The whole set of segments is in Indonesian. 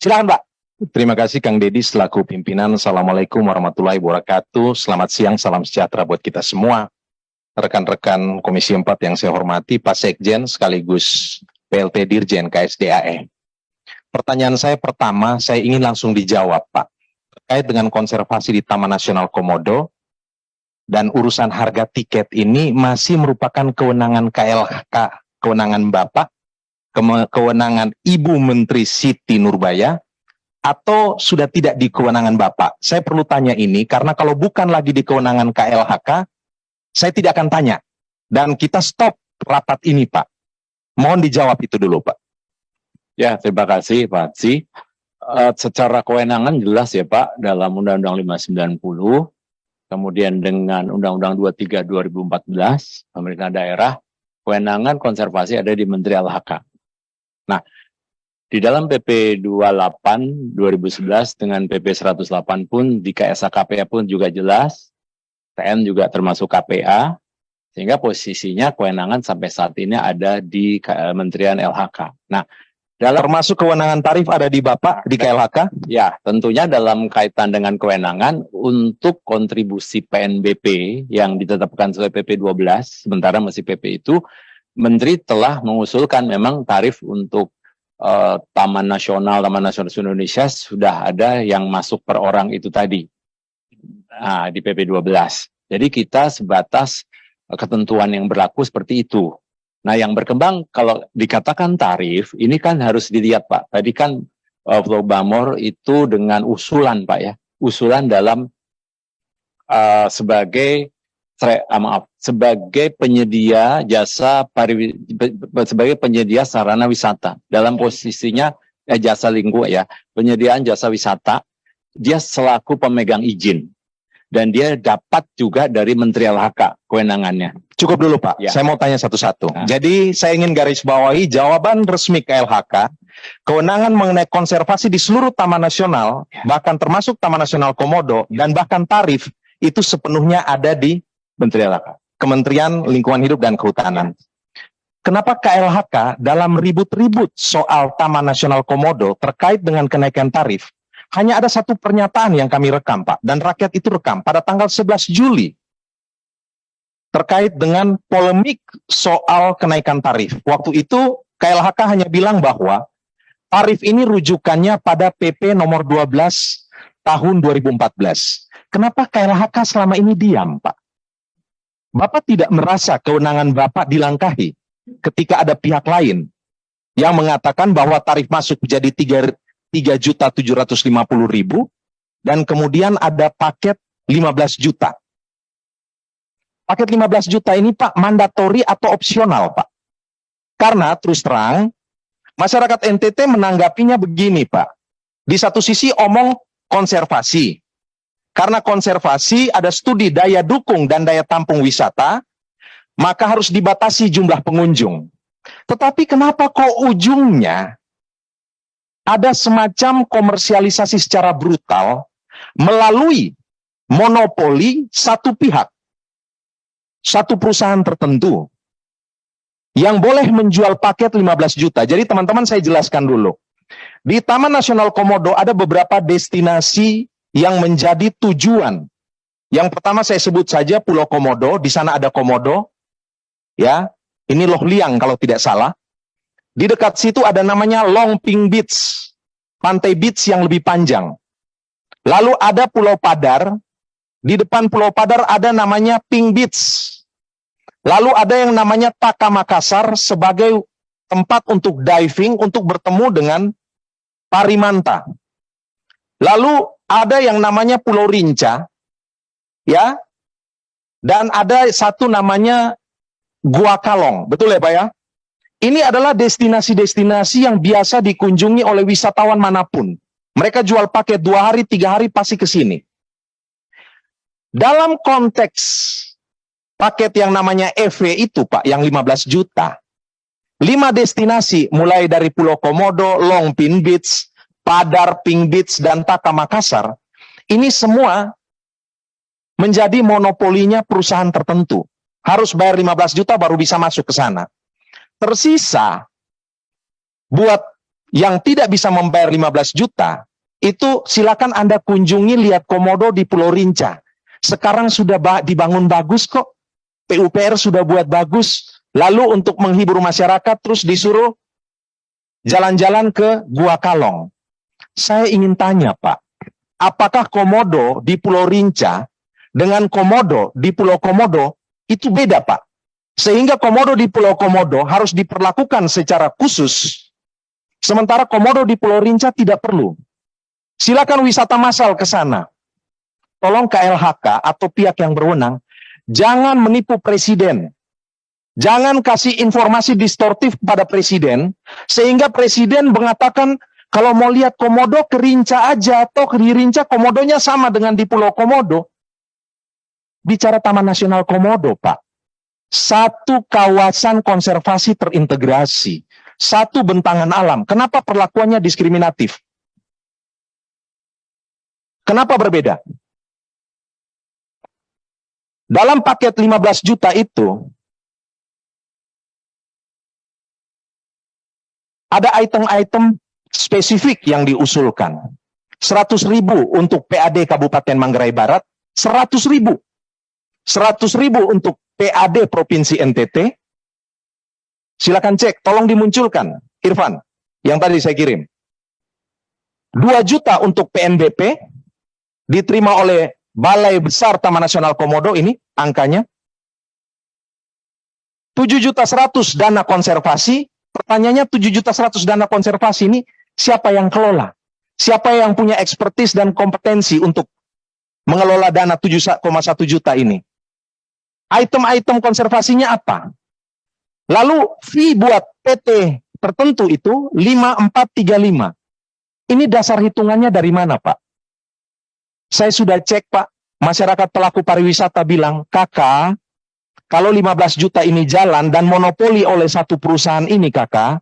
Silakan Pak. Terima kasih Kang Deddy selaku pimpinan. Assalamualaikum warahmatullahi wabarakatuh. Selamat siang, salam sejahtera buat kita semua. Rekan-rekan Komisi 4 yang saya hormati, Pak Sekjen sekaligus PLT Dirjen KSDAE. Pertanyaan saya pertama, saya ingin langsung dijawab Pak. Terkait dengan konservasi di Taman Nasional Komodo dan urusan harga tiket ini masih merupakan kewenangan KLHK, kewenangan Bapak, kewenangan Ibu Menteri Siti Nurbaya, atau sudah tidak di kewenangan Bapak? Saya perlu tanya ini karena kalau bukan lagi di kewenangan KLHK, saya tidak akan tanya. Dan kita stop rapat ini, Pak. Mohon dijawab itu dulu, Pak. Ya, terima kasih, Pak Hatsi. Secara kewenangan jelas ya, Pak, dalam Undang-Undang 590, kemudian dengan Undang-Undang 23 2014, pemerintah daerah, kewenangan konservasi ada di Menteri LHK. Nah, di dalam PP 28 2011 dengan PP 108 pun di KSAKPA pun juga jelas, TN juga termasuk KPA, sehingga posisinya kewenangan sampai saat ini ada di Kementerian LHK. Nah, termasuk kewenangan tarif ada di Bapak, di KLHK? Ya, tentunya dalam kaitan dengan kewenangan untuk kontribusi PNBP yang ditetapkan sesuai PP 12, sementara masih PP itu, Menteri telah mengusulkan memang tarif untuk Taman Nasional Indonesia sudah ada yang masuk per orang itu tadi. Nah, di PP 12. Jadi kita sebatas ketentuan yang berlaku seperti itu. Nah, yang berkembang kalau dikatakan tarif, ini kan harus dilihat Pak. Tadi kan Flow Bamor itu dengan usulan Pak ya. Usulan dalam sebagai penyedia jasa sebagai penyedia sarana wisata. Dalam posisinya jasa lingkungan ya, penyediaan jasa wisata, dia selaku pemegang izin. Dan dia dapat juga dari Menteri LHK kewenangannya. Cukup dulu Pak, ya. Saya mau tanya satu-satu. Nah. Jadi saya ingin garis bawahi jawaban resmi KLHK, kewenangan mengenai konservasi di seluruh Taman Nasional, bahkan termasuk Taman Nasional Komodo, dan bahkan tarif, itu sepenuhnya ada di Menteri LHK. Kementerian Lingkungan Hidup dan Kehutanan. Kenapa KLHK dalam ribut-ribut soal Taman Nasional Komodo terkait dengan kenaikan tarif, hanya ada satu pernyataan yang kami rekam, Pak, dan rakyat itu rekam pada tanggal 11 Juli terkait dengan polemik soal kenaikan tarif. Waktu itu KLHK hanya bilang bahwa tarif ini rujukannya pada PP nomor 12 tahun 2014. Kenapa KLHK selama ini diam, Pak? Bapak tidak merasa kewenangan Bapak dilangkahi ketika ada pihak lain yang mengatakan bahwa tarif masuk menjadi 3.750.000 dan kemudian ada paket 15 juta. Paket 15 juta ini Pak mandatori atau opsional Pak? Karena terus terang masyarakat NTT menanggapinya begini Pak. Di satu sisi omong konservasi. Karena konservasi ada studi daya dukung dan daya tampung wisata, maka harus dibatasi jumlah pengunjung. Tetapi kenapa kok ujungnya ada semacam komersialisasi secara brutal melalui monopoli satu pihak, satu perusahaan tertentu yang boleh menjual paket 15 juta. Jadi teman-teman saya jelaskan dulu. Di Taman Nasional Komodo ada beberapa destinasi yang menjadi tujuan. Yang pertama saya sebut saja Pulau Komodo, di sana ada komodo. Ya, ini Loh Liang kalau tidak salah. Di dekat situ ada namanya Long Ping Beach, pantai beach yang lebih panjang. Lalu ada Pulau Padar, di depan Pulau Padar ada namanya Ping Beach. Lalu ada yang namanya Taka Makassar sebagai tempat untuk diving, untuk bertemu dengan Parimanta. Lalu ada yang namanya Pulau Rinca, ya, dan ada satu namanya Gua Kalong, betul ya Pak ya? Ini adalah destinasi-destinasi yang biasa dikunjungi oleh wisatawan manapun. Mereka jual paket 2 hari, 3 hari pasti ke sini. Dalam konteks paket yang namanya EV itu Pak, yang 15 juta. 5 destinasi, mulai dari Pulau Komodo, Long Ping Beach, Padar, Ping Beach, dan Taka Makassar. Ini semua menjadi monopolinya perusahaan tertentu. Harus bayar 15 juta baru bisa masuk ke sana. Tersisa buat yang tidak bisa membayar 15 juta, itu silakan Anda kunjungi lihat komodo di Pulau Rinca. Sekarang sudah dibangun bagus kok. PUPR sudah buat bagus. Lalu untuk menghibur masyarakat terus disuruh jalan-jalan ke Gua Kalong. Saya ingin tanya Pak, apakah komodo di Pulau Rinca dengan komodo di Pulau Komodo itu beda Pak? Sehingga komodo di Pulau Komodo harus diperlakukan secara khusus, sementara komodo di Pulau Rinca tidak perlu. Silakan wisata massal ke sana. Tolong KLHK atau pihak yang berwenang, jangan menipu presiden. Jangan kasih informasi distortif kepada presiden, sehingga presiden mengatakan, kalau mau lihat komodo ke Rinca aja, atau di Rinca komodonya sama dengan di Pulau Komodo. Bicara Taman Nasional Komodo, Pak. Satu kawasan konservasi terintegrasi. Satu bentangan alam. Kenapa perlakuannya diskriminatif? Kenapa berbeda? Dalam paket 15 juta itu, ada item-item spesifik yang diusulkan. 100.000 untuk PAD Kabupaten Manggarai Barat, 100.000. 100.000 untuk PAD Provinsi NTT. Silakan cek, tolong dimunculkan, Irfan, yang tadi saya kirim. 2 juta untuk PNBP, diterima oleh Balai Besar Taman Nasional Komodo, ini angkanya. 7.100.000 dana konservasi. Pertanyaannya 7.100.000 dana konservasi ini siapa yang kelola? Siapa yang punya ekspertis dan kompetensi untuk mengelola dana 7,1 juta ini? Item-item konservasinya apa? Lalu fee buat PT tertentu itu 5435. Ini dasar hitungannya dari mana, Pak? Saya sudah cek, Pak. Masyarakat pelaku pariwisata bilang, kakak, kalau 15 juta ini jalan dan monopoli oleh satu perusahaan ini, kakak,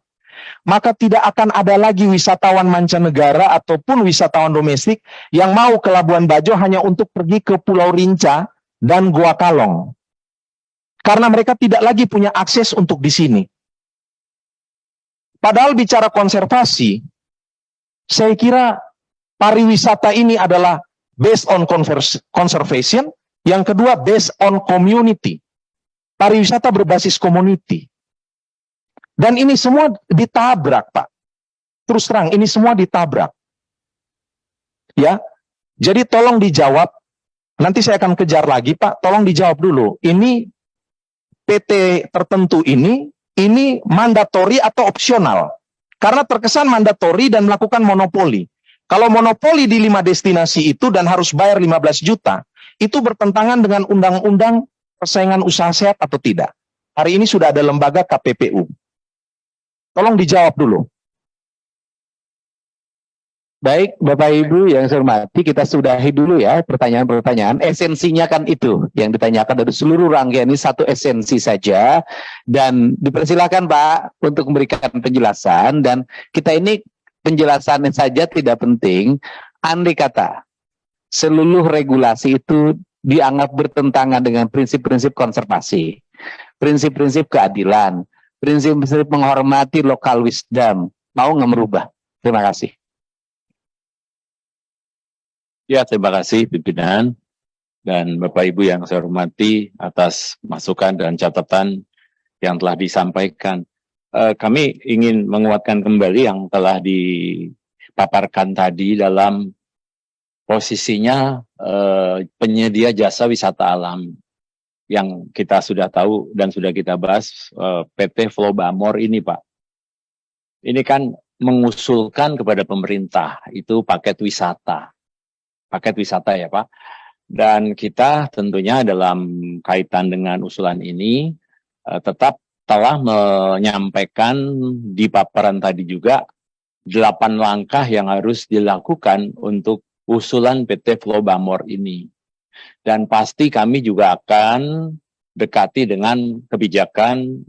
maka tidak akan ada lagi wisatawan mancanegara ataupun wisatawan domestik yang mau ke Labuan Bajo hanya untuk pergi ke Pulau Rinca dan Gua Kalong. Karena mereka tidak lagi punya akses untuk di sini. Padahal bicara konservasi, saya kira pariwisata ini adalah based on conservation, yang kedua based on community. Pariwisata berbasis community. Dan ini semua ditabrak, Pak. Terus terang, ini semua ditabrak. Ya, jadi tolong dijawab. Nanti saya akan kejar lagi, Pak. Tolong dijawab dulu. Ini PT tertentu ini mandatori atau opsional? Karena terkesan mandatori dan melakukan monopoli. Kalau monopoli di 5 destinasi itu dan harus bayar 15 juta, itu bertentangan dengan undang-undang persaingan usaha sehat atau tidak? Hari ini sudah ada lembaga KPPU. Tolong dijawab dulu. Baik, Bapak Ibu yang saya hormati, kita sudahi dulu ya pertanyaan-pertanyaan. Esensinya kan itu yang ditanyakan dari seluruh rangkaian ini, satu esensi saja. Dan dipersilakan Pak untuk memberikan penjelasan. Dan kita ini penjelasannya saja tidak penting. Andai kata seluruh regulasi itu dianggap bertentangan dengan prinsip-prinsip konservasi, prinsip-prinsip keadilan, prinsip-prinsip menghormati lokal wisdom, mau nggak merubah? Terima kasih. Ya, terima kasih pimpinan dan Bapak Ibu yang saya hormati atas masukan dan catatan yang telah disampaikan. Kami ingin menguatkan kembali yang telah dipaparkan tadi dalam posisinya penyedia jasa wisata alam yang kita sudah tahu dan sudah kita bahas, PT Flow Bamor ini, Pak. Ini kan mengusulkan kepada pemerintah itu paket wisata ya Pak. Dan kita tentunya dalam kaitan dengan usulan ini tetap telah menyampaikan di paparan tadi juga 8 langkah yang harus dilakukan untuk usulan PT Flow Bamor ini. Dan pasti kami juga akan dekati dengan kebijakan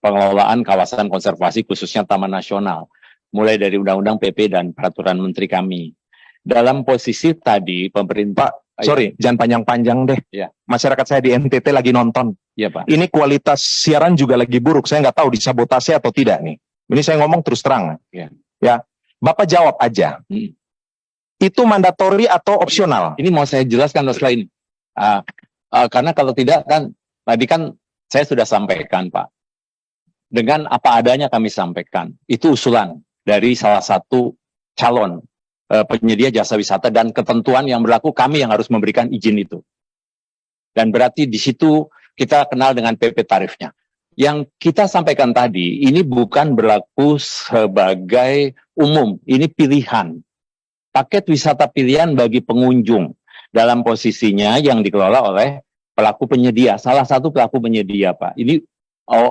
pengelolaan kawasan konservasi khususnya Taman Nasional. Mulai dari Undang-Undang PP dan Peraturan Menteri kami. Dalam posisi tadi pemerintah... Sorry, jangan panjang-panjang deh. Ya. Masyarakat saya di NTT lagi nonton. Ya Pak. Ini kualitas siaran juga lagi buruk. Saya nggak tahu disabotase atau tidak nih. Ini saya ngomong terus terang. Ya. Bapak jawab aja. Itu mandatori atau opsional? Ini mau saya jelaskan setelah ini. Karena kalau tidak kan, tadi kan saya sudah sampaikan Pak. Dengan apa adanya kami sampaikan. Itu usulan dari salah satu calon penyedia jasa wisata dan ketentuan yang berlaku kami yang harus memberikan izin itu. Dan berarti di situ kita kenal dengan PP tarifnya. Yang kita sampaikan tadi, ini bukan berlaku sebagai umum, ini pilihan. Paket wisata pilihan bagi pengunjung dalam posisinya yang dikelola oleh pelaku penyedia, salah satu pelaku penyedia Pak. Ini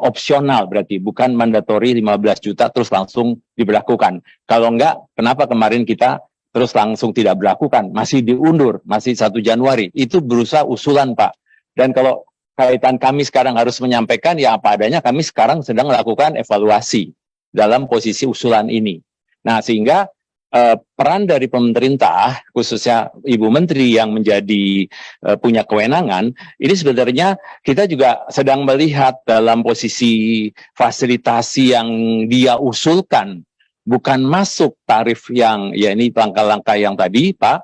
opsional berarti, bukan mandatori 15 juta terus langsung diberlakukan. Kalau enggak, kenapa kemarin kita terus langsung tidak berlakukan? Masih diundur, masih 1 Januari. Itu berusaha usulan Pak. Dan kalau kaitan kami sekarang harus menyampaikan ya apa adanya, kami sekarang sedang melakukan evaluasi dalam posisi usulan ini. Nah, sehingga peran dari pemerintah, khususnya Ibu Menteri yang menjadi punya kewenangan, ini sebenarnya kita juga sedang melihat dalam posisi fasilitasi yang dia usulkan, bukan masuk tarif yang, ya ini langkah-langkah yang tadi Pak.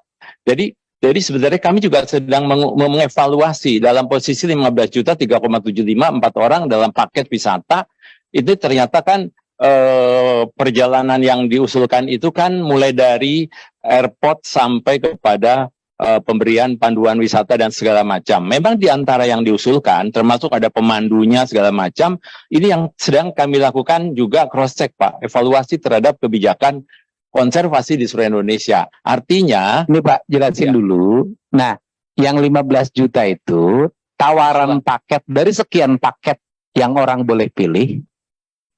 Jadi sebenarnya kami juga sedang mengevaluasi dalam posisi 15 juta 3,75 4 orang dalam paket wisata. Itu ternyata kan perjalanan yang diusulkan itu kan mulai dari airport sampai kepada pemberian panduan wisata dan segala macam. Memang di antara yang diusulkan termasuk ada pemandunya segala macam. Ini yang sedang kami lakukan juga cross check Pak, evaluasi terhadap kebijakan konservasi di seluruh Indonesia. Artinya, Ini Pak, jelasin dulu. Nah, yang 15 juta itu tawaran paket dari sekian paket yang orang boleh pilih,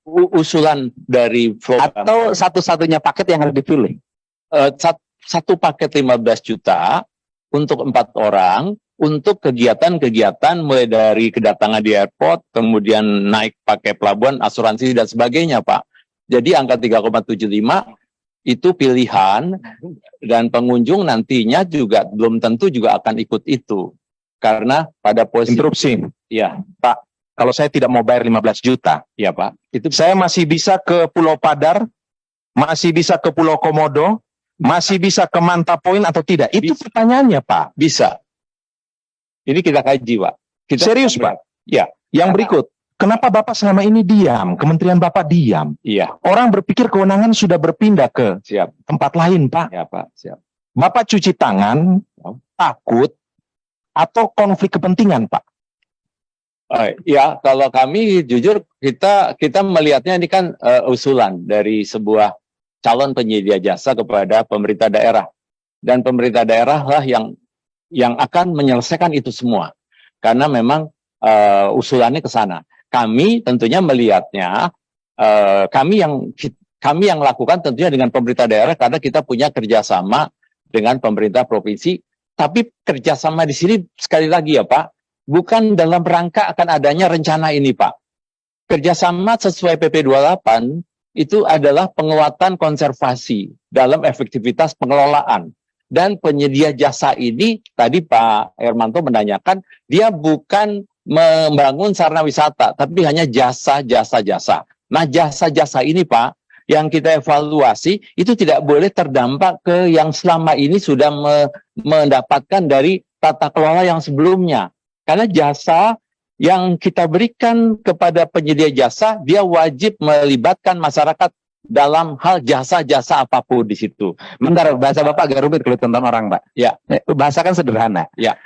usulan dari atau satu-satunya paket yang harus dipilih? Satu paket 15 juta untuk 4 orang, untuk kegiatan-kegiatan mulai dari kedatangan di airport, kemudian naik pakai pelabuhan, asuransi, dan sebagainya Pak. Jadi angka 3,75 itu pilihan, dan pengunjung nantinya juga belum tentu juga akan ikut itu. Karena pada posisi... Interupsi. Ya, Pak, kalau saya tidak mau bayar 15 juta, ya Pak. itu saya masih bisa ke Pulau Padar, masih bisa ke Pulau Komodo, masih bisa ke Manta Point atau tidak? Itu pertanyaannya Pak. Bisa. Ini kita kaji Pak. Serius Pak? Ya. Yang berikut, kenapa Bapak selama ini diam? Kementerian Bapak diam. Iya. Orang berpikir kewenangan sudah berpindah ke Siap. tempat lain Pak. Ya Pak. Siap. Bapak cuci tangan, takut, atau konflik kepentingan Pak? Ya, kalau kami jujur kita melihatnya ini kan usulan dari sebuah calon penyedia jasa kepada pemerintah daerah, dan pemerintah daerah lah yang akan menyelesaikan itu semua, karena memang usulannya ke sana. Kami tentunya melihatnya kami yang lakukan tentunya dengan pemerintah daerah karena kita punya kerjasama dengan pemerintah provinsi. Tapi kerjasama di sini sekali lagi ya Pak, bukan dalam rangka akan adanya rencana ini Pak. Kerjasama sesuai PP 28 itu adalah penguatan konservasi dalam efektivitas pengelolaan. Dan penyedia jasa ini, tadi Pak Hermanto menanyakan, dia bukan membangun sarana wisata, tapi hanya jasa. Nah jasa-jasa ini Pak, yang kita evaluasi, itu tidak boleh terdampak ke yang selama ini sudah mendapatkan dari tata kelola yang sebelumnya. Karena jasa yang kita berikan kepada penyedia jasa, dia wajib melibatkan masyarakat dalam hal jasa-jasa apapun di situ. Bentar, bahasa Bapak agak rumit kalau tentang orang Pak. Ya. Bahasa kan sederhana. Ya.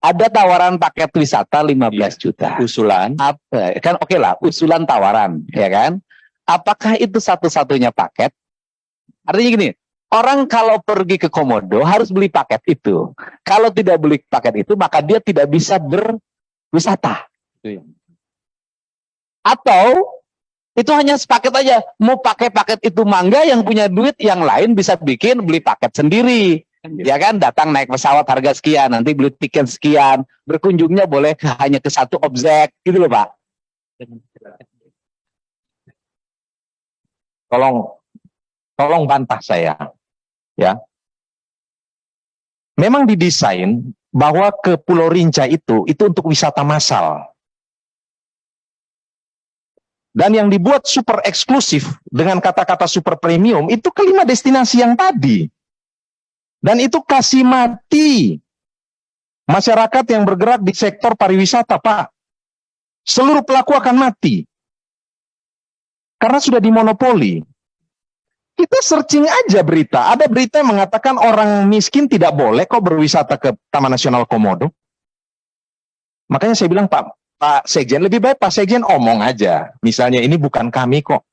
Ada tawaran paket wisata 15 juta. Usulan. Apa? Kan oke lah, usulan tawaran, ya kan? Apakah itu satu-satunya paket? Artinya gini, orang kalau pergi ke Komodo harus beli paket itu. Kalau tidak beli paket itu, maka dia tidak bisa berwisata. Iya. Atau itu hanya sepaket aja. Mau pakai paket itu mangga, yang punya duit yang lain bisa beli paket sendiri. Ya kan, datang naik pesawat harga sekian, nanti beli tiket sekian, berkunjungnya boleh hanya ke satu objek, gitu loh Pak. Tolong bantah saya, ya. Memang didesain bahwa ke Pulau Rinca itu untuk wisata massal. Dan yang dibuat super eksklusif dengan kata-kata super premium itu kelima destinasi yang tadi. Dan itu kasih mati masyarakat yang bergerak di sektor pariwisata, Pak. Seluruh pelaku akan mati. Karena sudah dimonopoli. Kita searching aja berita. Ada berita yang mengatakan orang miskin tidak boleh kok berwisata ke Taman Nasional Komodo. Makanya saya bilang, Pak Sekjen, lebih baik Pak Sekjen omong aja. Misalnya ini bukan kami kok.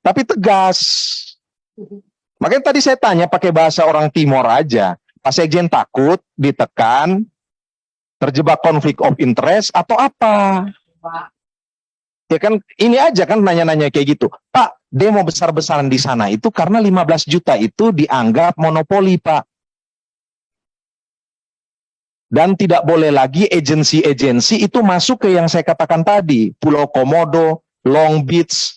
Tapi tegas. Makanya tadi saya tanya pakai bahasa orang Timor aja. Pak Sekjen takut, ditekan, terjebak konflik of interest atau apa? Ya kan ini aja kan nanya-nanya kayak gitu. Pak, demo besar-besaran di sana itu karena 15 juta itu dianggap monopoli, Pak. Dan tidak boleh lagi agensi-agensi itu masuk ke yang saya katakan tadi. Pulau Komodo, Long Beach,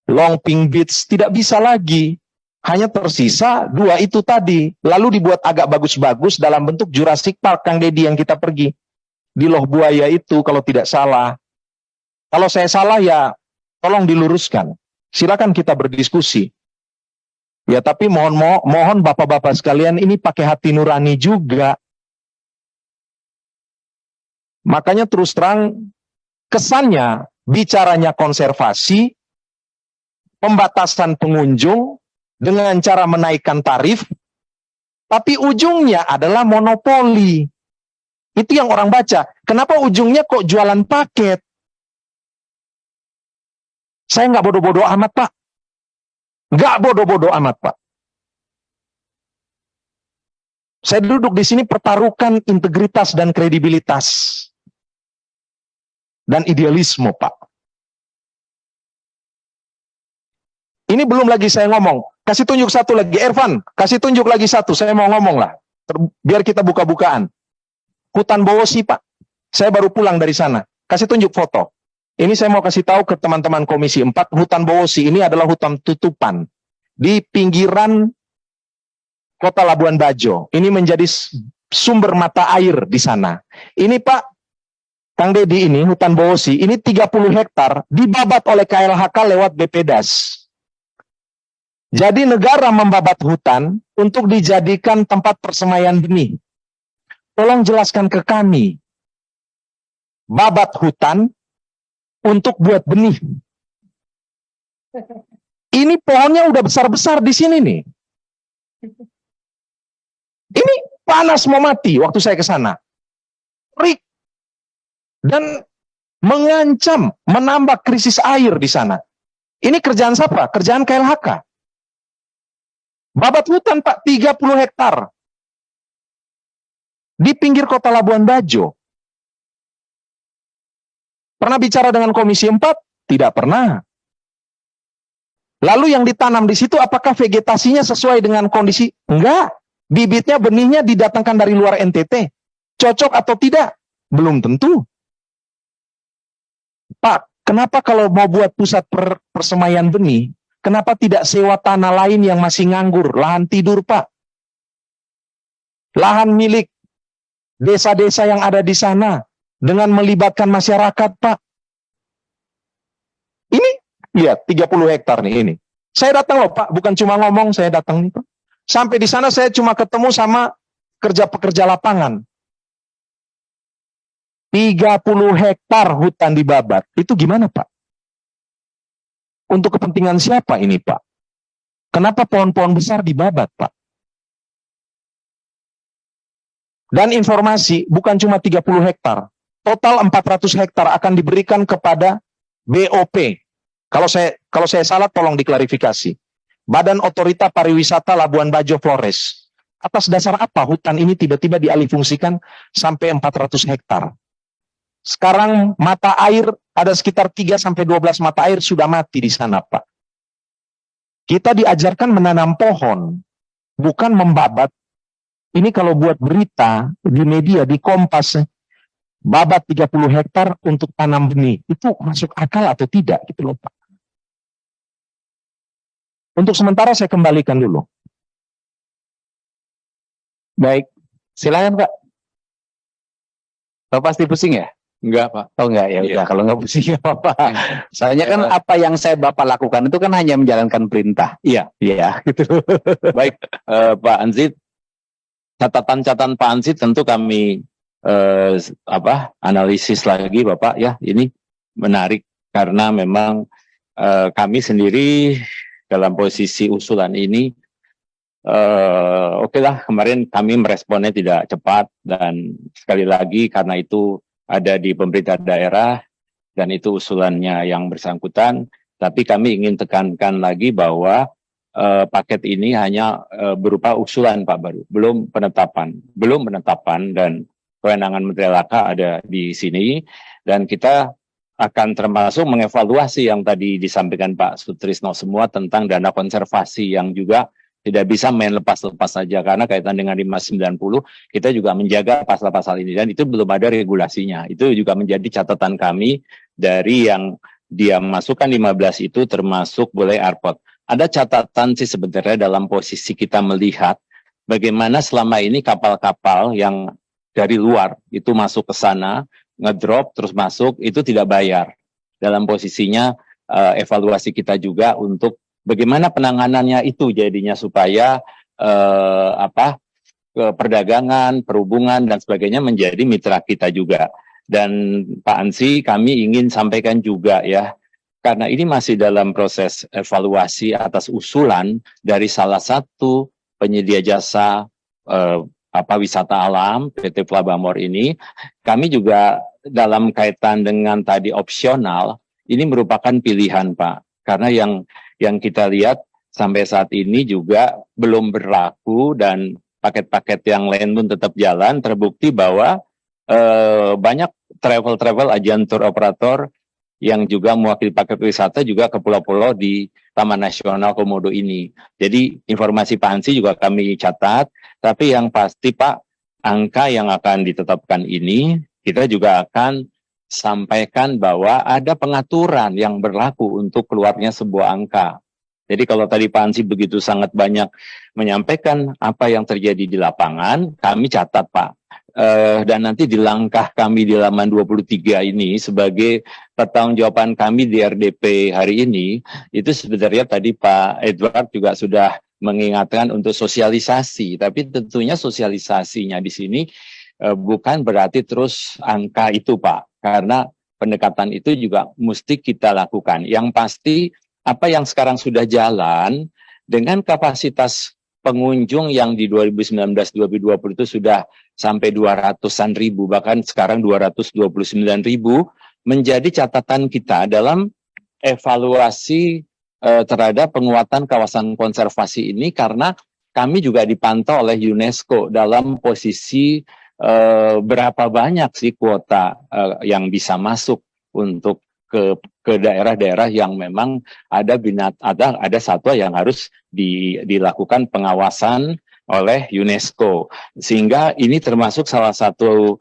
Longping Beach, tidak bisa lagi. Hanya tersisa 2 itu tadi. Lalu dibuat agak bagus-bagus dalam bentuk Jurassic Park, Kang Deddy, yang kita pergi. Di Loh Buaya itu kalau tidak salah. Kalau saya salah ya tolong diluruskan. Silakan kita berdiskusi. Ya tapi mohon bapak-bapak sekalian ini pakai hati nurani juga. Makanya terus terang kesannya bicaranya konservasi, pembatasan pengunjung dengan cara menaikkan tarif, tapi ujungnya adalah monopoli. Itu yang orang baca. Kenapa ujungnya kok jualan paket? Saya nggak bodoh-bodoh amat, Pak. Nggak bodoh-bodoh amat, Pak. Saya duduk di sini pertaruhkan integritas dan kredibilitas. Dan idealisme, Pak. Ini belum lagi saya ngomong. Kasih tunjuk satu lagi. Ervan, kasih tunjuk lagi satu. Saya mau ngomong lah. Biar kita buka-bukaan. Hutan Bowosi, Pak. Saya baru pulang dari sana. Kasih tunjuk foto. Ini saya mau kasih tahu ke teman-teman Komisi 4, hutan Bowosi ini adalah hutan tutupan di pinggiran Kota Labuan Bajo. Ini menjadi sumber mata air di sana. Ini Pak, Kang Deddy, ini hutan Bowosi, ini 30 hektar dibabat oleh KLHK lewat BPDAS. Jadi negara membabat hutan untuk dijadikan tempat persemaian benih. Tolong jelaskan ke kami, babat hutan untuk buat benih. Ini pohonnya udah besar-besar di sini nih. Ini panas mau mati waktu saya ke sana. Rik. Dan mengancam, menambah krisis air di sana. Ini kerjaan siapa? Kerjaan KLHK. Babat hutan, Pak, 30 hektar. Di pinggir Kota Labuan Bajo. Pernah bicara dengan Komisi 4? Tidak pernah. Lalu yang ditanam di situ apakah vegetasinya sesuai dengan kondisi? Enggak. Bibitnya, benihnya didatangkan dari luar NTT. Cocok atau tidak? Belum tentu. Pak, kenapa kalau mau buat pusat persemaian benih, kenapa tidak sewa tanah lain yang masih nganggur? Lahan tidur, Pak. Lahan milik desa-desa yang ada di sana. Dengan melibatkan masyarakat, Pak. Ini, lihat, 30 hektar nih ini. Saya datang loh, Pak. Bukan cuma ngomong, saya datang nih, Pak. Sampai di sana saya cuma ketemu sama pekerja lapangan. 30 hektar hutan dibabat. Itu gimana, Pak? Untuk kepentingan siapa ini, Pak? Kenapa pohon-pohon besar dibabat, Pak? Dan informasi bukan cuma 30 hektar. Total 400 hektar akan diberikan kepada BOP. Kalau saya salah tolong diklarifikasi. Badan Otorita Pariwisata Labuan Bajo Flores. Atas dasar apa hutan ini tiba-tiba dialihfungsikan sampai 400 hektar? Sekarang mata air ada sekitar 3 sampai 12 mata air sudah mati di sana, Pak. Kita diajarkan menanam pohon, bukan membabat. Ini kalau buat berita di media, di Kompas, babat 30 hektar untuk tanam benih. Itu masuk akal atau tidak? Gitu loh, Pak. Untuk sementara saya kembalikan dulu. Baik, silakan Pak. Bapak pasti pusing ya? Enggak, Pak. Oh enggak, ya Iya. udah, kalau nggak pusing nggak apa-apa. Soalnya kan apa yang saya Bapak lakukan itu kan hanya menjalankan perintah. Iya. Iya, gitu. Baik, Pak Anzit, catatan-catatan Pak Anzit tentu kami analisis lagi Bapak ya. Ini menarik karena memang kami sendiri dalam posisi usulan ini oke lah, kemarin kami meresponnya tidak cepat, dan sekali lagi karena itu ada di pemerintah daerah dan itu usulannya yang bersangkutan, tapi kami ingin tekankan lagi bahwa paket ini hanya berupa usulan Pak baru, belum penetapan dan kewenangan Menteri LHK ada di sini, dan kita akan termasuk mengevaluasi yang tadi disampaikan Pak Sutrisno semua tentang dana konservasi yang juga tidak bisa main lepas-lepas saja, karena kaitan dengan 590 kita juga menjaga pasal-pasal ini dan itu belum ada regulasinya. Itu juga menjadi catatan kami dari yang dia masukkan 15 itu termasuk boleh airport. Ada catatan sih sebenarnya dalam posisi kita melihat bagaimana selama ini kapal-kapal yang dari luar itu masuk ke sana, ngedrop terus masuk, itu tidak bayar. Dalam posisinya evaluasi kita juga untuk bagaimana penanganannya itu jadinya supaya perdagangan, perhubungan dan sebagainya menjadi mitra kita juga. Dan Pak Ansi, kami ingin sampaikan juga ya, karena ini masih dalam proses evaluasi atas usulan dari salah satu penyedia jasa wisata alam PT Flabamor ini, kami juga dalam kaitan dengan tadi opsional, ini merupakan pilihan Pak, karena yang kita lihat sampai saat ini juga belum berlaku dan paket-paket yang lain pun tetap jalan, terbukti bahwa banyak travel agen tour operator yang juga mewakili paket wisata juga ke pulau-pulau di Taman Nasional Komodo ini. Jadi informasi Pak Hansi juga kami catat, tapi yang pasti Pak, angka yang akan ditetapkan ini, kita juga akan sampaikan bahwa ada pengaturan yang berlaku untuk keluarnya sebuah angka. Jadi kalau tadi Pak Hansi begitu sangat banyak menyampaikan apa yang terjadi di lapangan, kami catat Pak. Dan nanti di langkah kami di halaman 23 ini sebagai pertanggungjawaban kami di RDP hari ini, itu sebenarnya tadi Pak Edward juga sudah mengingatkan untuk sosialisasi, tapi tentunya sosialisasinya di sini bukan berarti terus angka itu Pak, karena pendekatan itu juga mesti kita lakukan. Yang pasti apa yang sekarang sudah jalan dengan kapasitas pengunjung yang di 2019-2020 itu sudah sampai 200-an ribu, bahkan sekarang 229 ribu, menjadi catatan kita dalam evaluasi terhadap penguatan kawasan konservasi ini, karena kami juga dipantau oleh UNESCO dalam posisi berapa banyak sih kuota yang bisa masuk untuk ke daerah-daerah yang memang ada satwa yang harus dilakukan pengawasan oleh UNESCO, sehingga ini termasuk salah satu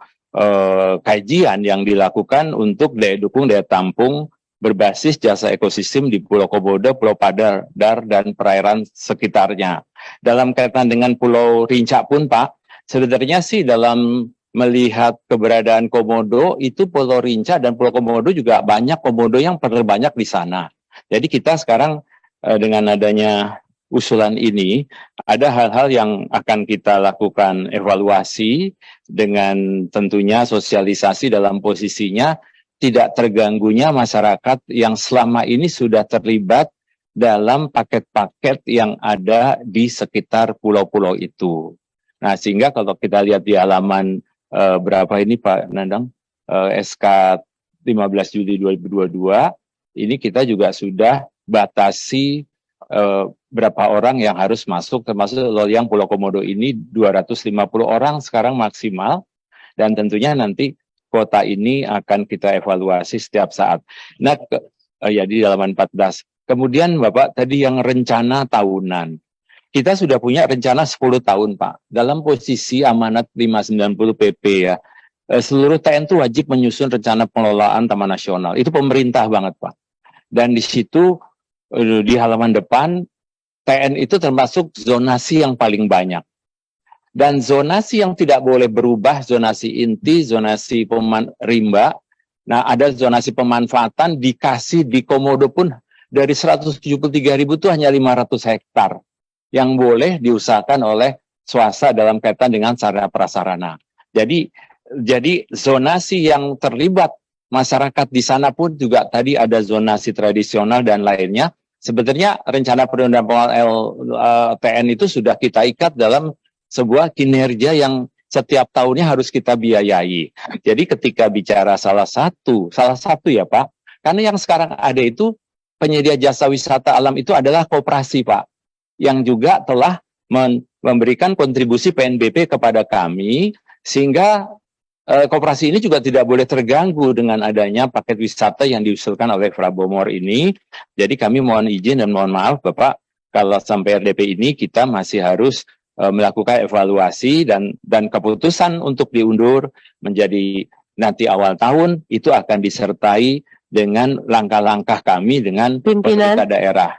kajian yang dilakukan untuk dukung daya tampung berbasis jasa ekosistem di Pulau Komodo, Pulau Padar, dan perairan sekitarnya. Dalam kaitan dengan Pulau Rinca pun Pak, sebenarnya sih dalam melihat keberadaan komodo, itu Pulau Rinca dan Pulau Komodo juga banyak komodo yang terbanyak di sana. Jadi kita sekarang dengan adanya usulan ini, ada hal-hal yang akan kita lakukan evaluasi dengan tentunya sosialisasi dalam posisinya tidak terganggunya masyarakat yang selama ini sudah terlibat dalam paket-paket yang ada di sekitar pulau-pulau itu. Nah, sehingga kalau kita lihat di halaman berapa ini Pak Nandang, SK 15 Juli 2022, ini kita juga sudah batasi berapa orang yang harus masuk, termasuk yang Pulau Komodo ini 250 orang sekarang maksimal, dan tentunya nanti kota ini akan kita evaluasi setiap saat. Nah, di halaman 14. Kemudian Bapak tadi yang rencana tahunan. Kita sudah punya rencana 10 tahun, Pak. Dalam posisi amanat 590 PP ya. Seluruh TN itu wajib menyusun rencana pengelolaan Taman Nasional. Itu pemerintah banget, Pak. Dan di situ, di halaman depan, TN itu termasuk zonasi yang paling banyak. Dan zonasi yang tidak boleh berubah, zonasi inti, zonasi rimba, Nah, ada zonasi pemanfaatan dikasih di Komodo pun dari 173.000 itu hanya 500 hektar yang boleh diusahakan oleh swasta dalam kaitan dengan sarana prasarana. Jadi zonasi yang terlibat masyarakat di sana pun juga tadi ada zonasi tradisional dan lainnya. Sebenarnya rencana perundangan LTN itu sudah kita ikat dalam sebuah kinerja yang setiap tahunnya harus kita biayai. Jadi ketika bicara salah satu ya Pak, karena yang sekarang ada itu penyedia jasa wisata alam itu adalah koperasi Pak, yang juga telah memberikan kontribusi PNBP kepada kami, sehingga koperasi ini juga tidak boleh terganggu dengan adanya paket wisata yang diusulkan oleh Frabomor ini. Jadi kami mohon izin dan mohon maaf Bapak, kalau sampai RDP ini kita masih harus melakukan evaluasi dan keputusan untuk diundur menjadi nanti awal tahun itu akan disertai dengan langkah-langkah kami dengan pemerintah daerah.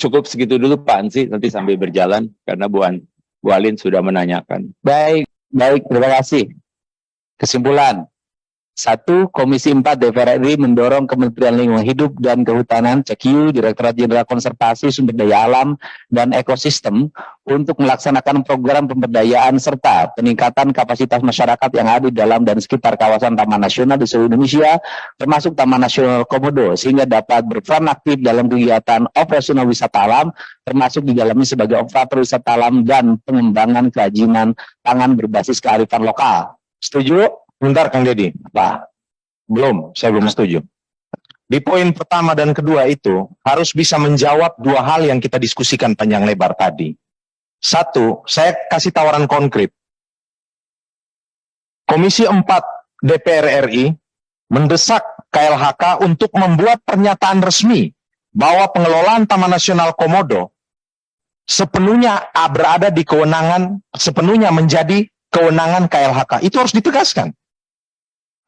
Cukup segitu dulu Pak Ansi, nanti sambil berjalan karena Bu Alin sudah menanyakan. Baik, terima kasih. Kesimpulan. 1. Komisi 4 DPR RI mendorong Kementerian Lingkungan Hidup dan Kehutanan, CKIU, Direktorat Jenderal Konservasi Sumber Daya Alam dan Ekosistem untuk melaksanakan program pemberdayaan serta peningkatan kapasitas masyarakat yang ada di dalam dan sekitar kawasan Taman Nasional di seluruh Indonesia, termasuk Taman Nasional Komodo, sehingga dapat berperan aktif dalam kegiatan operasional wisata alam, termasuk di dalamnya sebagai operator wisata alam dan pengembangan kerajinan tangan berbasis kearifan lokal. Setuju? Bentar Kang Deddy. Pak. Saya belum setuju. Di poin pertama dan kedua itu harus bisa menjawab dua hal yang kita diskusikan panjang lebar tadi. 1, saya kasih tawaran konkret. Komisi 4 DPR RI mendesak KLHK untuk membuat pernyataan resmi bahwa pengelolaan Taman Nasional Komodo sepenuhnya menjadi kewenangan KLHK. Itu harus ditegaskan.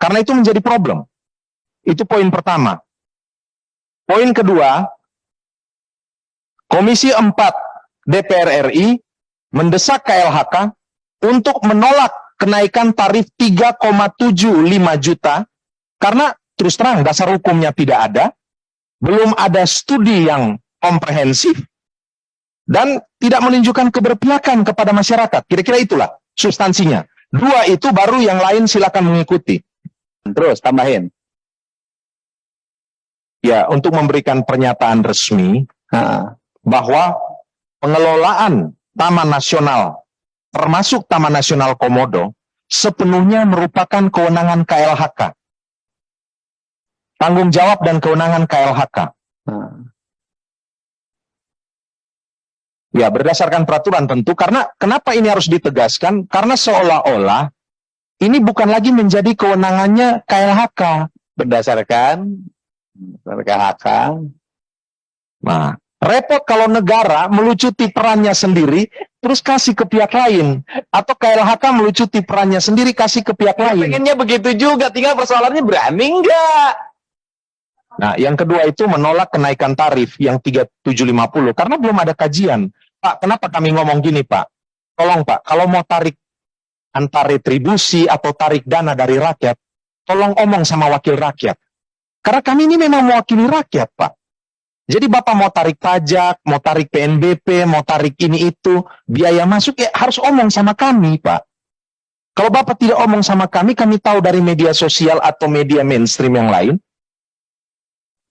Karena itu menjadi problem. Itu poin pertama. Poin kedua, Komisi 4 DPR RI mendesak KLHK untuk menolak kenaikan tarif 3,75 juta karena terus terang dasar hukumnya tidak ada, belum ada studi yang komprehensif, dan tidak menunjukkan keberpihakan kepada masyarakat. Kira-kira itulah substansinya. 2 itu baru yang lain silakan mengikuti. Terus tambahin. Ya, untuk memberikan pernyataan resmi bahwa pengelolaan Taman Nasional, termasuk Taman Nasional Komodo, sepenuhnya merupakan kewenangan KLHK. Tanggung jawab dan kewenangan KLHK. Ya, berdasarkan peraturan tentu, karena kenapa ini harus ditegaskan? Karena seolah-olah ini bukan lagi menjadi kewenangannya KLHK. Berdasarkan KLHK. Nah, repot kalau negara melucuti perannya sendiri, terus kasih ke pihak lain. Atau KLHK melucuti perannya sendiri, kasih ke pihak lain. Pengennya begitu juga, tinggal persoalannya berani enggak? Nah, yang kedua itu menolak kenaikan tarif yang 3.750 karena belum ada kajian. Pak, kenapa kami ngomong gini, Pak? Tolong, Pak, kalau mau tarik antara retribusi atau tarik dana dari rakyat, tolong omong sama wakil rakyat. Karena kami ini memang mewakili rakyat, Pak. Jadi Bapak mau tarik pajak, mau tarik PNBP, mau tarik ini itu, biaya masuk ya harus omong sama kami, Pak. Kalau Bapak tidak omong sama kami tahu dari media sosial atau media mainstream yang lain.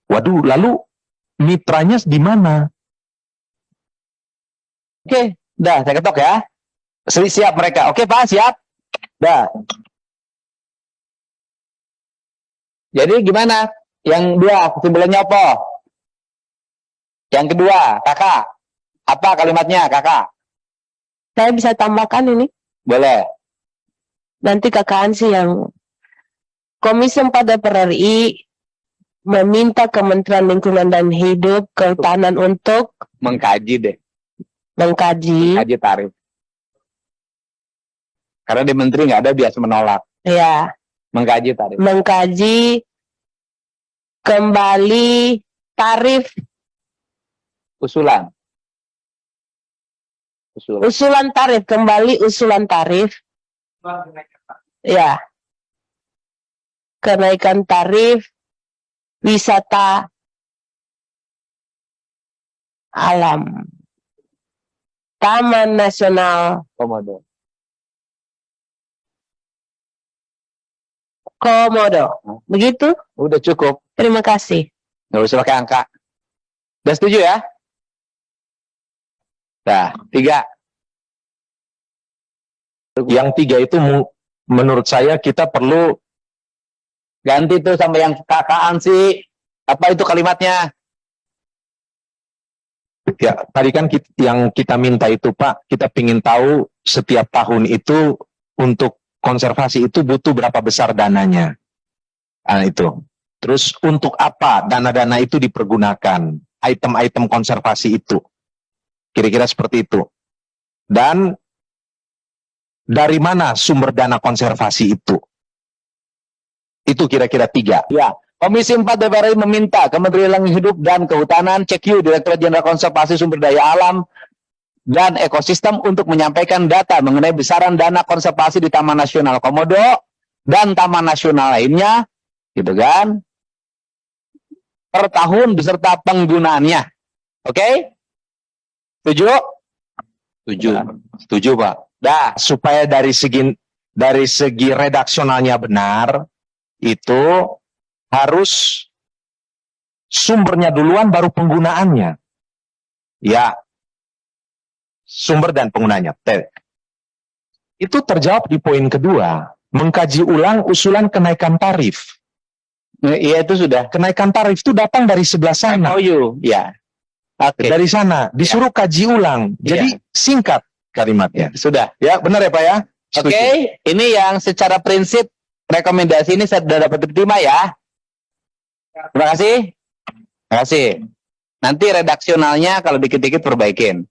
Waduh, lalu mitranya di mana? Oke, dah saya ketok ya. Siap mereka. Oke Pak, siap. Dah. Jadi gimana? Yang dua, kesimpulannya apa? Yang kedua, kakak. Apa kalimatnya, kakak? Saya bisa tambahkan ini. Boleh. Nanti kakak Ansi yang Komisi 4 DPR RI meminta Kementerian Lingkungan dan Hidup, Kehutanan untuk Mengkaji deh. mengkaji. Mengkaji tarif. Karena di menteri nggak ada, biasa menolak. Ya, Mengkaji tarif. mengkaji kembali tarif, Usulan. usulan tarif, kembali usulan tarif. Ya, kenaikan tarif wisata alam Taman Nasional Komodo. Komodo. Begitu? Udah cukup. Terima kasih. Nggak usah pakai angka. Udah setuju ya? Nah, 3. Yang 3 itu menurut saya kita perlu Ganti tuh sama yang kakaan sih. Apa itu kalimatnya? ya tadi kan yang kita minta itu Pak, kita ingin tahu setiap tahun itu untuk konservasi itu butuh berapa besar dananya. Nah, itu. Terus untuk apa dana-dana itu dipergunakan? Item-item konservasi itu. Kira-kira seperti itu. Dan dari mana sumber dana konservasi itu? Itu kira-kira 3. Ya. Komisi 4 DPR RI meminta Kementerian Lingkungan Hidup dan Kehutanan, CQ, Direktorat Jenderal Konservasi Sumber Daya Alam dan Ekosistem untuk menyampaikan data mengenai besaran dana konservasi di Taman Nasional Komodo dan Taman Nasional lainnya, gitu kan, per tahun beserta penggunaannya. Oke? Setuju? Setuju Pak. Dah. Supaya dari segi redaksionalnya benar, itu harus sumbernya duluan baru penggunaannya. Ya, sumber dan penggunanya. Itu terjawab di poin kedua. Mengkaji ulang usulan kenaikan tarif. Iya, itu sudah. Kenaikan tarif itu datang dari sebelah sana. MOU, ya. Oke. Dari sana, disuruh kaji ulang. Jadi singkat kalimatnya. Sudah. Ya, benar ya Pak ya? Oke, Setuju. ini yang secara prinsip rekomendasi ini sudah dapat diterima ya. Terima kasih. Terima kasih. Nanti redaksionalnya kalau dikit-dikit perbaikin.